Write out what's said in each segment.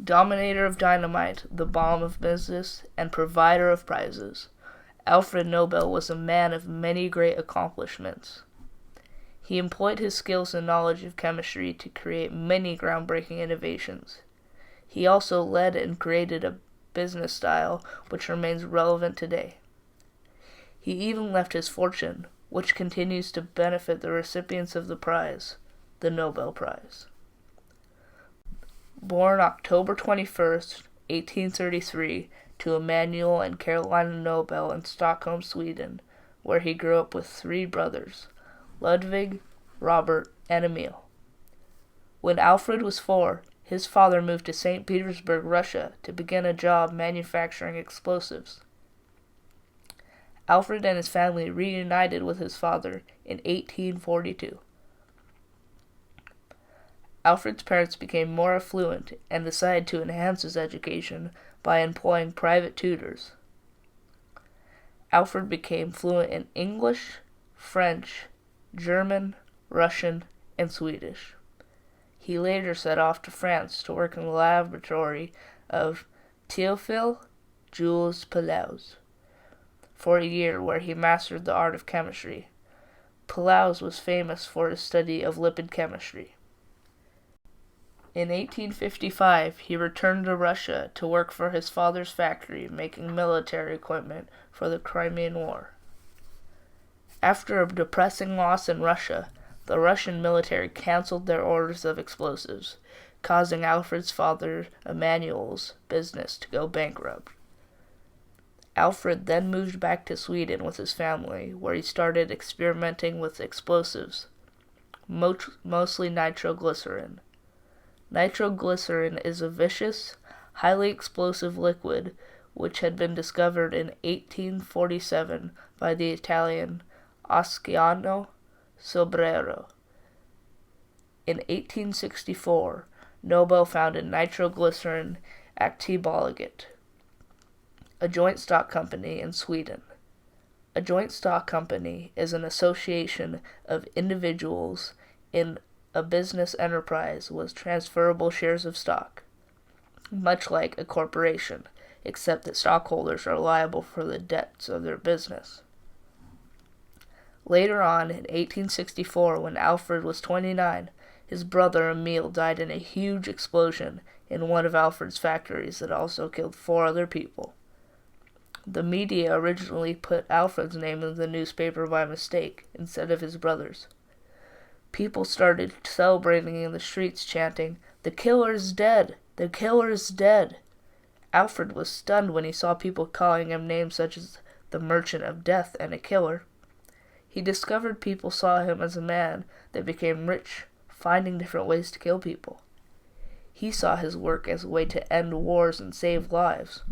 Dominator of dynamite, the bomb of business, and provider of prizes, Alfred Nobel was a man of many great accomplishments. He employed his skills and knowledge of chemistry to create many groundbreaking innovations. He also led and created a business style which remains relevant today. He even left his fortune, which continues to benefit the recipients of the prize, the Nobel Prize. Born October 21st, 1833, to Emanuel and Carolina Nobel in Stockholm, Sweden, where he grew up with three brothers, Ludwig, Robert, and Emil. When Alfred was 4, his father moved to St. Petersburg, Russia, to begin a job manufacturing explosives. Alfred and his family reunited with his father in 1842. Alfred's parents became more affluent and decided to enhance his education by employing private tutors. Alfred became fluent in English, French, German, Russian, and Swedish. He later set off to France to work in the laboratory of Théophile Jules Palau for a year, where he mastered the art of chemistry. Palau was famous for his study of lipid chemistry. In 1855, he returned to Russia to work for his father's factory making military equipment for the Crimean War. After a depressing loss in Russia, the Russian military canceled their orders of explosives, causing Alfred's father Emanuel's business to go bankrupt. Alfred then moved back to Sweden with his family, where he started experimenting with explosives, mostly nitroglycerin. Nitroglycerin is a viscous, highly explosive liquid which had been discovered in 1847 by the Italian Ascanio Sobrero. In 1864, Nobel founded Nitroglycerin Aktiebolaget, a joint stock company in Sweden. A joint stock company is an association of individuals in a business enterprise with transferable shares of stock, much like a corporation, except that stockholders are liable for the debts of their business. Later on, in 1864, when Alfred was 29, his brother Emil died in a huge explosion in one of Alfred's factories that also killed 4 other people. The media originally put Alfred's name in the newspaper by mistake instead of his brother's. People started celebrating in the streets, chanting, "The killer is dead! The killer is dead!" Alfred was stunned when he saw people calling him names such as the Merchant of Death and a killer. He discovered people saw him as a man that became rich, finding different ways to kill people. He saw his work as a way to end wars and save lives,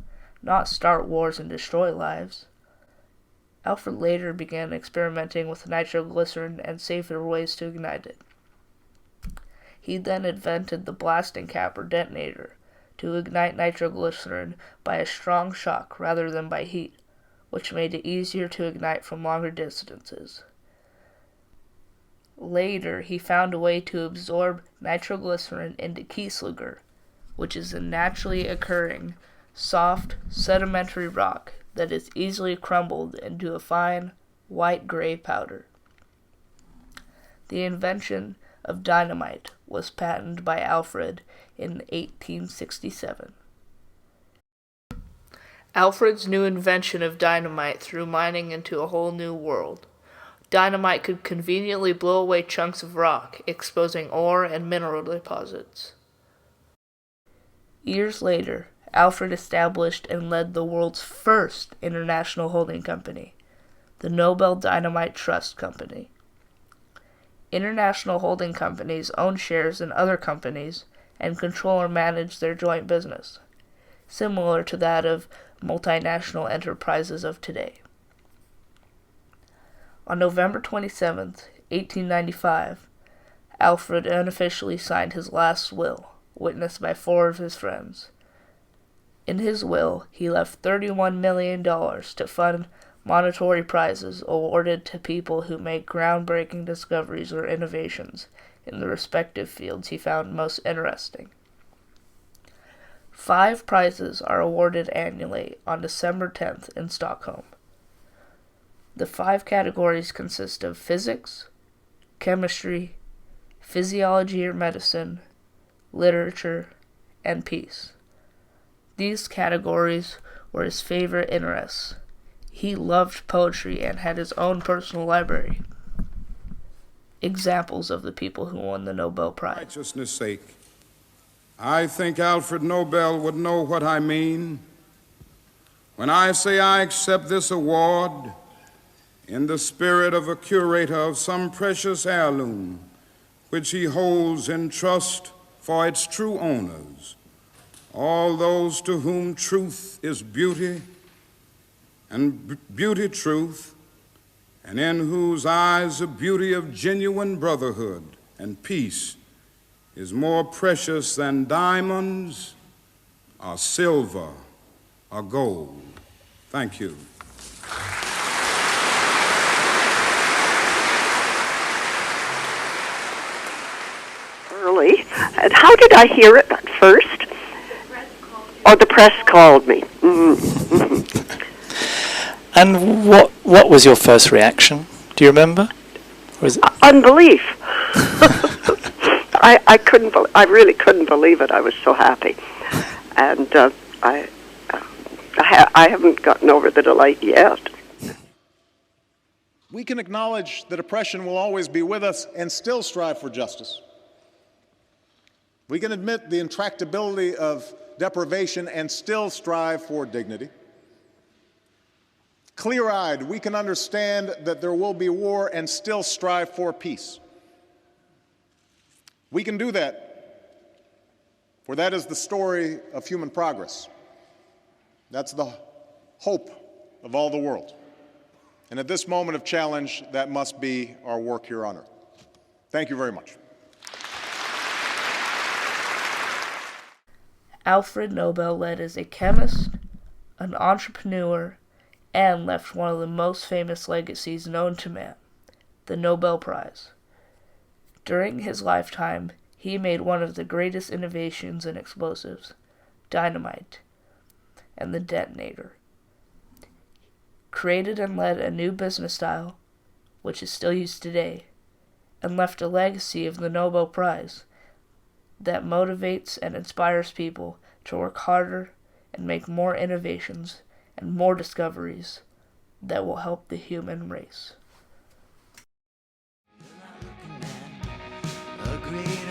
not start wars and destroy lives. Alfred later began experimenting with nitroglycerin and safer ways to ignite it. He then invented the blasting cap or detonator to ignite nitroglycerin by a strong shock rather than by heat, which made it easier to ignite from longer distances. Later, he found a way to absorb nitroglycerin into Kieslauger, which is a naturally occurring, soft, sedimentary rock that is easily crumbled into a fine, white-gray powder. The invention of dynamite was patented by Alfred in 1867. Alfred's new invention of dynamite threw mining into a whole new world. Dynamite could conveniently blow away chunks of rock, exposing ore and mineral deposits. Years later, Alfred established and led the world's first international holding company, the Nobel Dynamite Trust Company. International holding companies own shares in other companies and control or manage their joint business, similar to that of multinational enterprises of today. On November 27, 1895, Alfred unofficially signed his last will, witnessed by 4 of his friends. In his will, he left $31 million to fund monetary prizes awarded to people who make groundbreaking discoveries or innovations in the respective fields he found most interesting. 5 prizes are awarded annually on December 10th in Stockholm. The 5 categories consist of physics, chemistry, physiology or medicine, literature, and peace. These categories were his favorite interests. He loved poetry and had his own personal library. Examples of the people who won the Nobel Prize. Righteousness' sake, I think Alfred Nobel would know what I mean when I say I accept this award in the spirit of a curator of some precious heirloom which he holds in trust for its true owners, all those to whom truth is beauty and beauty truth, and in whose eyes the beauty of genuine brotherhood and peace is more precious than diamonds or silver or gold. Thank you. Early. And how did I hear it at first? The press called me. Mm-hmm. Mm-hmm. And what was your first reaction? Do you remember? Or is it unbelief? I really couldn't believe it. I was so happy, and I haven't gotten over the delight yet. We can acknowledge that oppression will always be with us and still strive for justice. We can admit the intractability of deprivation and still strive for dignity. Clear-eyed, we can understand that there will be war and still strive for peace. We can do that, for that is the story of human progress. That's the hope of all the world. And at this moment of challenge, that must be our work here on earth. Thank you very much. Alfred Nobel led as a chemist, an entrepreneur, and left one of the most famous legacies known to man, the Nobel Prize. During his lifetime, he made one of the greatest innovations in explosives, dynamite, and the detonator. Created and led a new business style, which is still used today, and left a legacy of the Nobel Prize that motivates and inspires people to work harder and make more innovations and more discoveries that will help the human race. A great